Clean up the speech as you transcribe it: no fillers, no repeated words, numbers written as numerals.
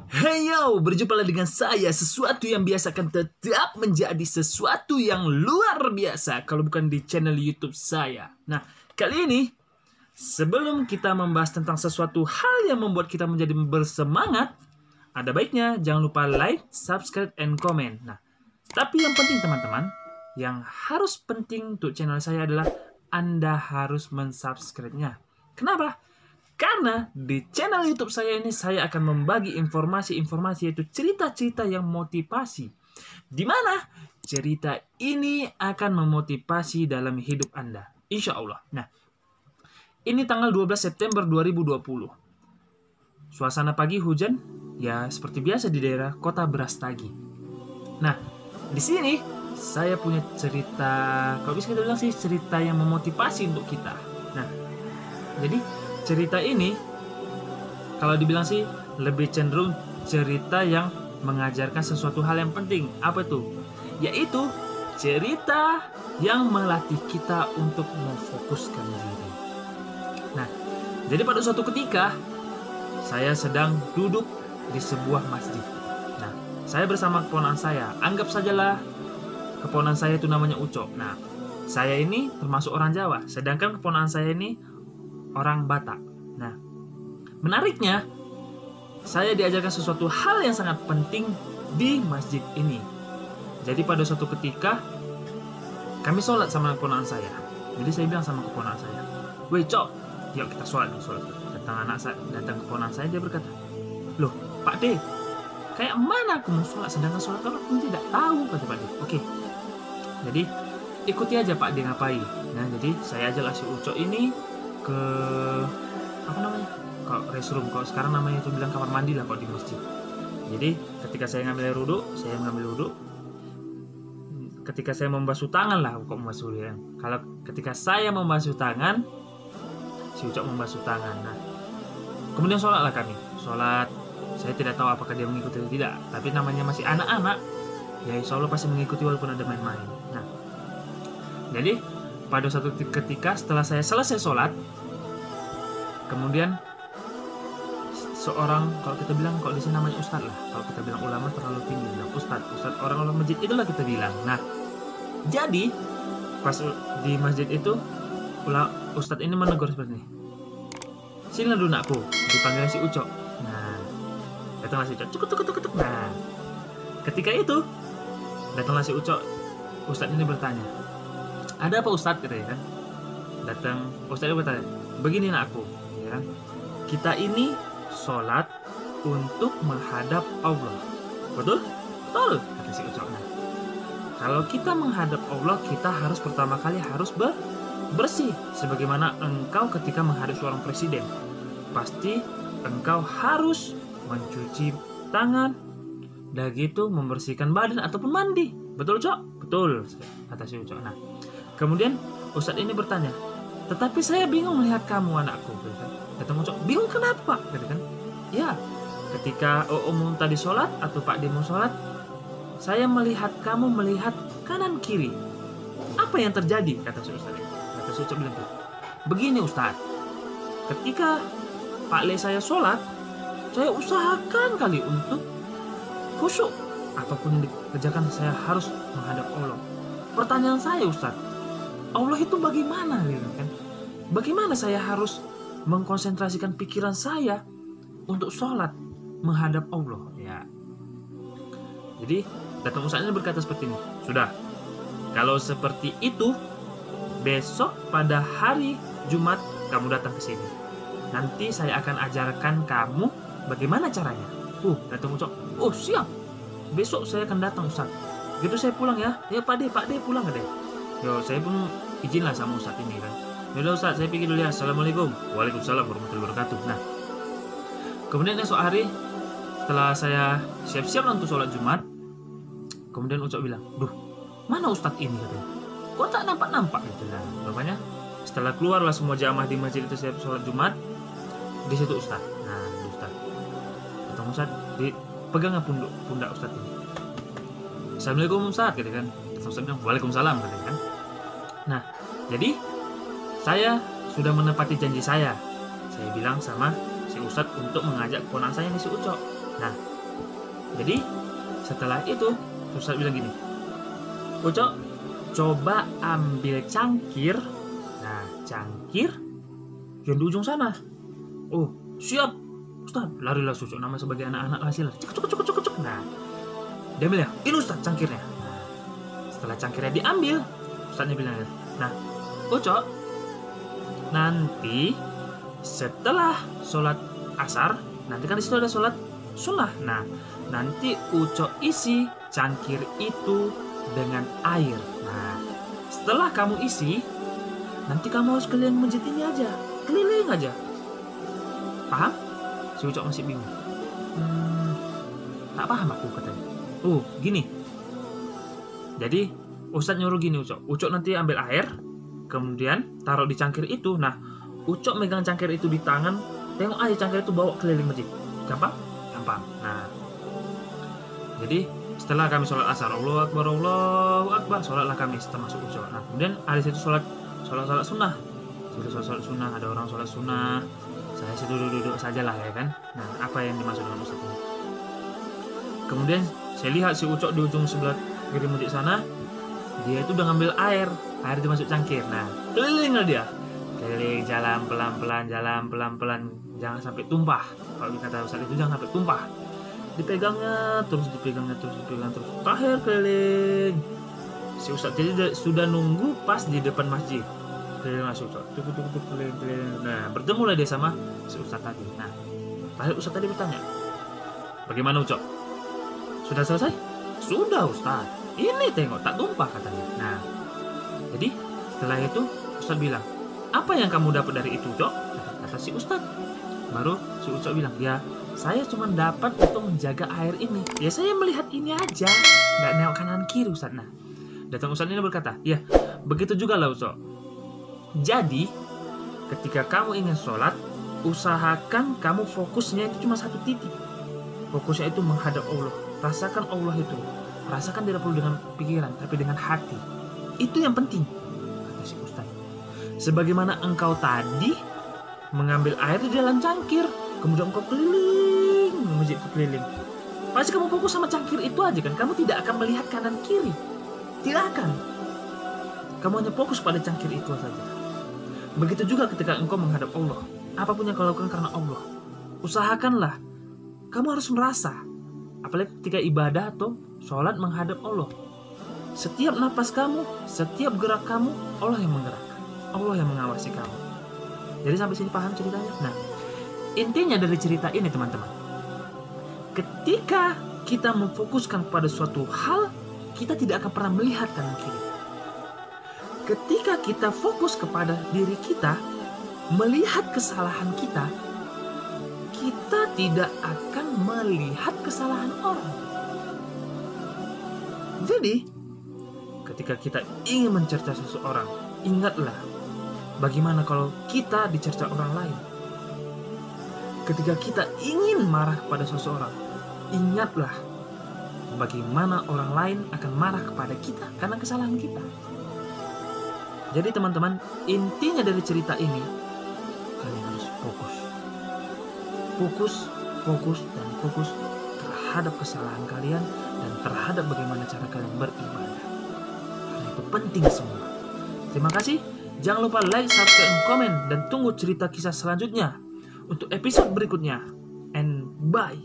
Hey yo, berjumpa lagi dengan saya. Sesuatu yang biasa akan tetap menjadi sesuatu yang luar biasa kalau bukan di channel YouTube saya. Nah, kali ini sebelum kita membahas tentang sesuatu hal yang membuat kita menjadi bersemangat, ada baiknya jangan lupa like, subscribe, and comment. Nah, tapi yang penting teman-teman, yang harus penting untuk channel saya adalah Anda harus mensubscribe-nya. Kenapa? Karena di channel YouTube saya ini saya akan membagi informasi-informasi, yaitu cerita-cerita yang motivasi, di mana cerita ini akan memotivasi dalam hidup Anda, insya Allah. Nah, ini tanggal 12 September 2020. Suasana pagi hujan, ya seperti biasa di daerah kota Brastagi. Nah, di sini saya punya cerita, kalau bisa kita bilang sih cerita yang memotivasi untuk kita. Nah, jadi cerita ini, kalau dibilang sih, lebih cenderung cerita yang mengajarkan sesuatu hal yang penting. Apa itu? Yaitu cerita yang melatih kita untuk memfokuskan diri. Nah, jadi pada suatu ketika, saya sedang duduk di sebuah masjid. Nah, saya bersama keponakan saya. Anggap sajalah keponakan saya itu namanya Uco. Nah, saya ini termasuk orang Jawa, sedangkan keponakan saya ini orang Batak. Nah, menariknya, saya diajarkan sesuatu hal yang sangat penting di masjid ini. Jadi pada suatu ketika, kami sholat sama keponakan saya. Jadi saya bilang sama keponakan saya, "Weh Cok, yuk kita sholat." Datang keponakan saya, dia berkata, "Loh Pak D, kayak mana aku mau sholat sedangkan sholat kalau aku tidak tahu," kata Pak D. "Oke, jadi ikuti aja Pak D ngapain." Nah, jadi saya ajak si Uco ini ke apa namanya, kalau restroom, kalau sekarang namanya itu bilang kamar mandi lah kalau di masjid. Jadi ketika saya ngambil air wudhu, saya mengambil wudhu. Ketika saya membasuh tangan lah, kok membasuh ya. Kalau ketika saya membasuh tangan, si Ucok membasuh tangan. Nah, kemudian sholat lah kami. Sholat, saya tidak tahu apakah dia mengikuti atau tidak, tapi namanya masih anak-anak, ya insya Allah pasti mengikuti walaupun ada main-main. Nah, jadi pada suatu ketika setelah saya selesai sholat, kemudian seorang, kalau kita bilang, kalau di sini namanya ustadz lah, kalau kita bilang ulama terlalu tinggi, bilang ustadz orang masjid itulah kita bilang. Nah, jadi pas di masjid itu, ustadz ini menegur seperti ini, "Sini dulu nakku," dipanggil si Uco. Nah, datanglah si Uco, cuk. Nah, ketika itu datanglah si Uco, ustadz ini bertanya, "Ada apa Ustadz?" katanya kan. Datang Ustadz ini bertanya, "Begini nakku, ya, kita ini sholat untuk menghadap Allah." "Betul?" "Betul," kata si Ucok. Nah, kalau kita menghadap Allah, kita harus pertama kali harus bersih. Sebagaimana engkau ketika menghadap seorang presiden, pasti engkau harus mencuci tangan, dan gitu membersihkan badan ataupun mandi. "Betul Cok?" "Betul," kata si Ucok. Nah, kemudian Ustadz ini bertanya, "Tetapi saya bingung melihat kamu anakku." Kata Ucok, "Bingung kenapa?" Kan? "Ya, ketika Om tadi sholat atau Pak Demo sholat, saya melihat kamu melihat kanan kiri. Apa yang terjadi?" Kata si Ustadz. Kata si Ucok bilang, "Begini Ustadz, ketika Pak Le saya sholat, saya usahakan kali untuk khusyuk. Apapun yang dikerjakan saya harus menghadap Allah. Pertanyaan saya Ustadz, Allah itu bagaimana?" Kan? "Bagaimana saya harus mengkonsentrasikan pikiran saya untuk sholat menghadap Allah?" Ya. Jadi datang ustadz ini berkata seperti ini, "Sudah, kalau seperti itu, besok pada hari Jumat kamu datang ke sini. Nanti saya akan ajarkan kamu bagaimana caranya." Datang Ucok, "Oh siap, besok saya akan datang Ustadz. Gitu saya pulang ya." "Ya Pak D pulang deh." Yo, saya pun izinlah sama Ustadz ini kan. "Yaudah Ustadz, saya pergi dulu ya. Assalamualaikum." "Waalaikumsalam warahmatullahi wabarakatuh." Nah, kemudian esok hari setelah saya siap-siap untuk sholat Jumat, kemudian Ucok bilang, "Duh, mana Ustadz ini?" katanya. "Kok tak nampak?" gitu. Nah, bapaknya setelah keluarlah semua jamaah di masjid itu siap sholat Jumat, di situ Ustadz. Nah, Ustadz datang Ustadz, dipegangnya pundak Ustadz ini. "Assalamualaikum Ustadz," gitu kan. Ustadz bilang, "Waalaikumsalam," gitu kan. Nah, jadi saya sudah menepati janji saya. Saya bilang sama si Ustadz untuk mengajak keponakan saya ini si Ucok. Nah, Jadi setelah itu Ustadz bilang gini, Ucok, coba ambil cangkir. Nah, cangkir yang di ujung sana. Oh, siap Ustaz. Larilah Ucok, nama sebagai anak-anak hasil. Cuk. Nah, dia bilang, ini Ustaz cangkirnya. Nah, setelah cangkirnya diambil, Ustaznya bilang, nah Ucok, nanti setelah sholat asar, nanti kan disitu ada sholat sunnah. Nah, nanti Ucok isi cangkir itu dengan air. Nah, setelah kamu isi, nanti kamu harus keliling masjid ini aja, keliling aja. Paham? Si Ucok masih bingung. Tak paham aku katanya. Oh, gini. Jadi Ustadz nyuruh gini Ucok nanti ambil air, kemudian taruh di cangkir itu. Nah, Ucok megang cangkir itu di tangan, tengok aja cangkir itu bawa keliling masjid. Gampang? Gampang. Nah, jadi setelah kami sholat asar, Allahu Akbar, sholatlah kami termasuk Ucok. Nah, kemudian ada situ sholat sunnah. Sholat sunnah, ada orang sholat sunnah. Saya situ duduk sajalah ya kan. Nah, apa yang dimaksud dengan Ustadz ini? Kemudian saya lihat si Ucok di ujung sebelah kiri masjid sana, dia itu udah ngambil air itu masuk cangkir. Nah, keliling lah dia, keliling, jalan pelan-pelan, jangan sampai tumpah. Kalau kata Ustadz itu jangan sampai tumpah. Dipegangnya terus, terakhir keliling. Si Ustadz jadi sudah nunggu pas di depan masjid, keliling masuk Ucok, keliling. Nah, bertemulah dia sama si Ustadz tadi. Nah, terakhir Ustadz tadi bertanya, bagaimana Ucok? Sudah selesai? Sudah Ustadz, ini tengok tak tumpah katanya. Nah, jadi setelah itu Ustadz bilang, apa yang kamu dapat dari itu Ucok? Kata si Ustadz. Baru si Ucok bilang, ya saya cuma dapat untuk menjaga air ini. Ya saya melihat ini aja, nggak nengok kanan kiri Ustadz. Nah, datang Ustadz ini berkata, ya begitu juga lah Ucok. Jadi ketika kamu ingin sholat, usahakan kamu fokusnya itu cuma satu titik. Fokusnya itu menghadap Allah. Rasakan Allah itu. Rasakan tidak perlu dengan pikiran, tapi dengan hati. Itu yang penting, kata si Ustaz. Sebagaimana engkau tadi mengambil air di dalam cangkir, kemudian engkau keliling masjid itu keliling. Pasti kamu fokus sama cangkir itu aja kan. Kamu tidak akan melihat kanan kiri. Tidak akan. Kamu hanya fokus pada cangkir itu saja. Begitu juga ketika engkau menghadap Allah. Apapun yang kau lakukan karena Allah, usahakanlah kamu harus merasa. Apalagi ketika ibadah atau sholat menghadap Allah. Setiap napas kamu, setiap gerak kamu, Allah yang menggerakkan. Allah yang mengawasi kamu. Jadi sampai sini paham ceritanya? Nah, intinya dari cerita ini teman-teman, ketika kita memfokuskan pada suatu hal, kita tidak akan pernah melihat kanan kiri. Ketika kita fokus kepada diri kita, melihat kesalahan kita, kita tidak akan melihat kesalahan orang. Jadi, ketika kita ingin mencerca seseorang, ingatlah bagaimana kalau kita dicerca orang lain. Ketika kita ingin marah kepada seseorang, ingatlah bagaimana orang lain akan marah kepada kita karena kesalahan kita. Jadi teman-teman, intinya dari cerita ini, kalian harus fokus terhadap kesalahan kalian dan terhadap bagaimana cara kalian beribadah. Karena itu penting semua. Terima kasih. Jangan lupa like, subscribe, dan komen, dan tunggu cerita kisah selanjutnya untuk episode berikutnya. And bye.